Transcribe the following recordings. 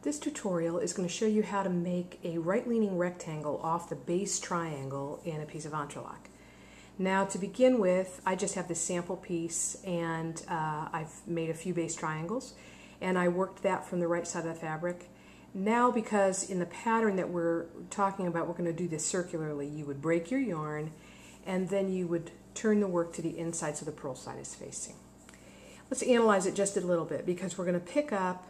This tutorial is going to show you how to make a right-leaning rectangle off the base triangle in a piece of Entrelac. Now to begin with, I just have this sample piece and I've made a few base triangles and I worked that from the right side of the fabric. Now because in the pattern that we're talking about, we're going to do this circularly, you would break your yarn and then you would turn the work to the inside so the purl side is facing. Let's analyze it just a little bit because we're going to pick up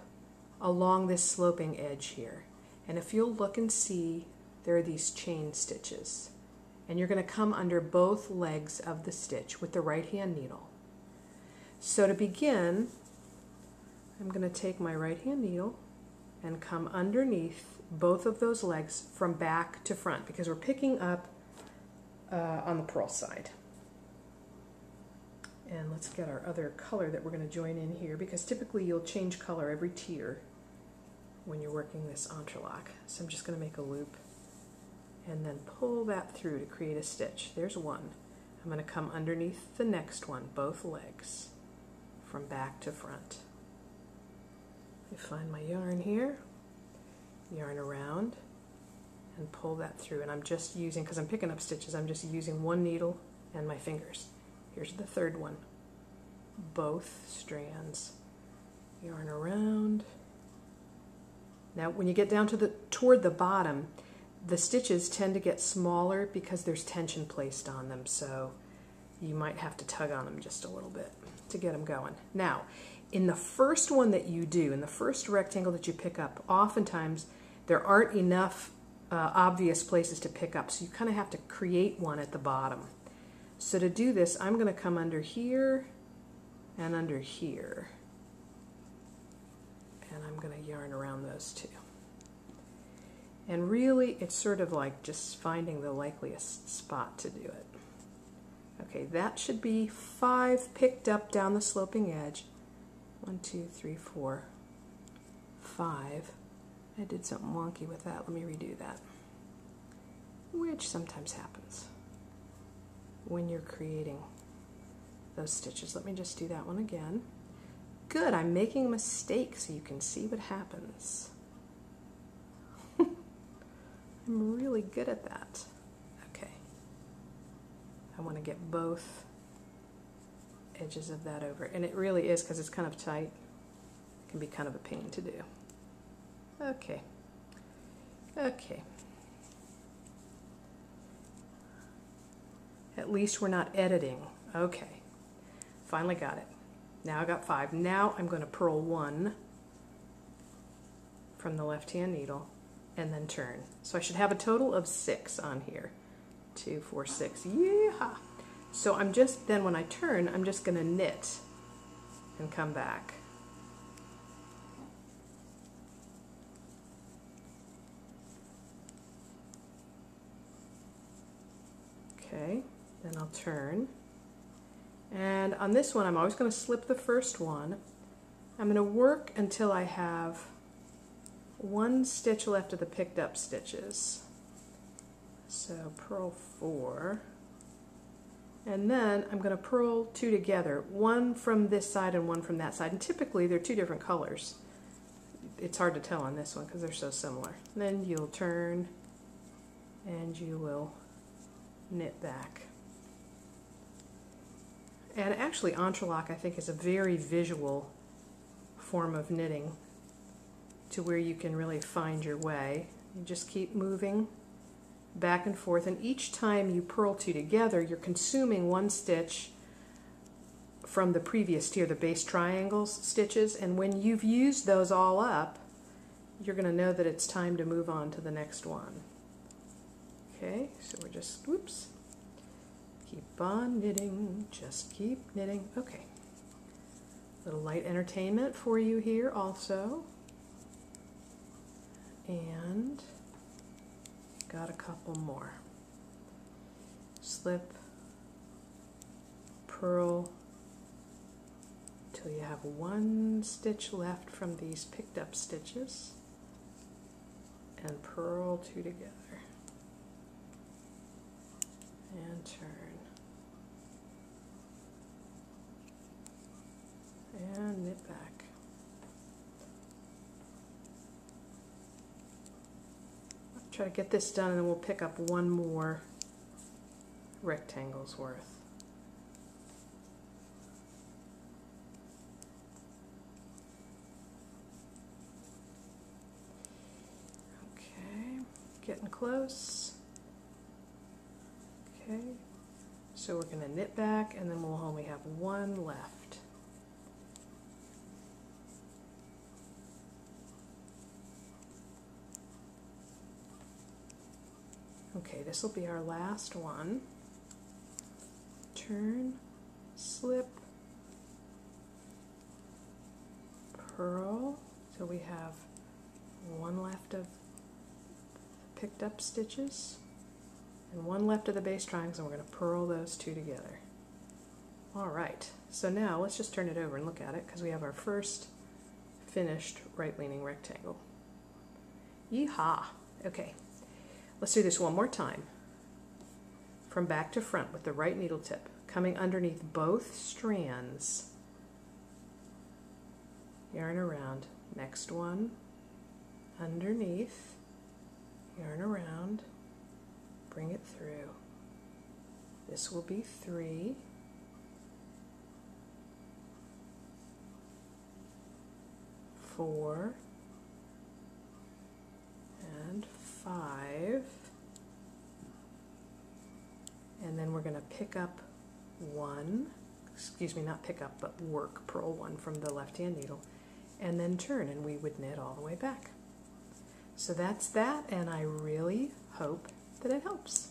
along this sloping edge here, and if you'll look and see, there are these chain stitches, and you're going to come under both legs of the stitch with the right hand needle. So to begin, I'm going to take my right hand needle and come underneath both of those legs from back to front because we're picking up on the purl side. And let's get our other color that we're going to join in here, because typically you'll change color every tier when you're working this Entrelac. So I'm just going to make a loop and then pull that through to create a stitch. There's one. I'm going to come underneath the next one, both legs, from back to front. I find my yarn here, yarn around, and pull that through. And I'm just using, because I'm picking up stitches, I'm just using one needle and my fingers. Here's the third one. Both strands. Yarn around. Now when you get down to toward the bottom, the stitches tend to get smaller because there's tension placed on them, so you might have to tug on them just a little bit to get them going. Now, in the first one that you do, in the first rectangle that you pick up, oftentimes there aren't enough obvious places to pick up, so you kind of have to create one at the bottom. So to do this, I'm going to come under here and under here. And I'm going to yarn around those two. And really, it's sort of like just finding the likeliest spot to do it. Okay, that should be 5 picked up down the sloping edge. 1, 2, 3, 4, 5. I did something wonky with that. Let me redo that. Which sometimes happens when you're creating those stitches. Let me just do that one again. Good, I'm making a mistake so you can see what happens. I'm really good at that. Okay. I want to get both edges of that over. And it really is, because it's kind of tight, it can be kind of a pain to do. Okay. Okay. At least we're not editing. Okay, finally got it. Now I got 5. Now I'm going to purl 1 from the left hand needle and then turn. So I should have a total of 6 on here. 2, 4, 6. Yeah. So I'm just, then when I turn, I'm just going to knit and come back. Okay. Then I'll turn, and on this one I'm always going to slip the first one. I'm going to work until I have 1 stitch left of the picked up stitches. So purl 4, and then I'm going to purl 2 together, 1 from this side and 1 from that side, and typically they're 2 different colors. It's hard to tell on this one because they're so similar. And then you'll turn and you will knit back. And actually Entrelac, I think, is a very visual form of knitting to where you can really find your way. You just keep moving back and forth, and each time you purl 2 together, you're consuming 1 stitch from the previous tier, the base triangles stitches, and when you've used those all up, you're going to know that it's time to move on to the next one. Okay, so we're just, whoops. Keep on knitting, just keep knitting. Okay. Little light entertainment for you here also. And got a couple more. Slip, purl, till you have 1 stitch left from these picked up stitches, and purl 2 together. And turn. And knit back. Try to get this done and then we'll pick up one more rectangle's worth. Okay, getting close. Okay, so we're going to knit back and then we'll only have one left. Okay, this will be our last one. Turn, slip, purl, so we have one left of picked up stitches and one left of the base triangles, and we're going to purl those two together. Alright, so now let's just turn it over and look at it because we have our first finished right-leaning rectangle. Yeehaw! Okay. Let's do this one more time. From back to front with the right needle tip, coming underneath both strands. Yarn around. Next one, underneath, yarn around, bring it through. This will be 3. 4. And 5, and then we're going to pick up one, excuse me, not pick up, but work, purl one from the left-hand needle, and then turn, and we would knit all the way back. So that's that, and I really hope that it helps.